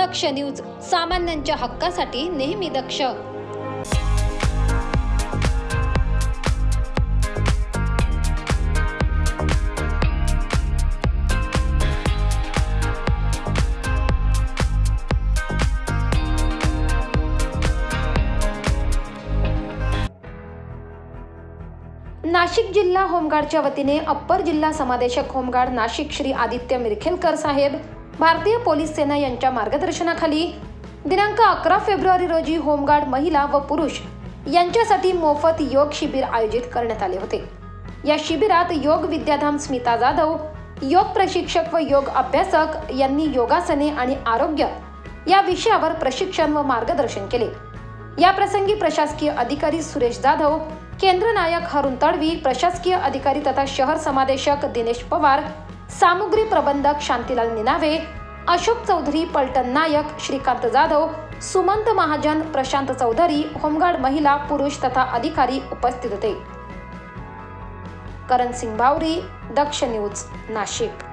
दक्ष news, सामान्यांच्या हक्कासाठी नेहमी दक्ष। नाशिक जिल्हा होमगार्डच्या वतीने अप्पर जिल्हा समादेशक होमगार्ड नाशिक श्री आदित्य मिरखेलकर साहेब, भारतीय पोलीस सेना यांच्या मार्गदर्शनाखाली दिनांक 11 फेब्रुवारी रोजी होमगार्ड महिला व पुरुष यांच्यासाठी मोफत योग शिबिर आयोजित करण्यात आले होते। या शिबिरात योग विद्याधाम स्मिता जाधव, योग प्रशिक्षक व योग अभ्यासक यांनी योगासने आणि आरोग्य या विषयावर प्रशिक्षण व मार्गदर्शन केले। या प्रसंगी प्रशासकीय अधिकारी सुरेश जाधव, केंद्र नायक हरुण तडवी, प्रशासकीय अधिकारी तथा शहर समादेशक दिनेश पवार, सामुग्री प्रबंधक शांतीलाल निनावे, अशोक चौधरी, पलटन नायक, श्रीकांत जाधव, सुमंत महाजन, प्रशांत चौधरी, होमगार्ड महिला, पुरुष तथा अधिकारी उपस्थित होते। करण सिंग बावरी, दक्ष न्यूज, नाशिक।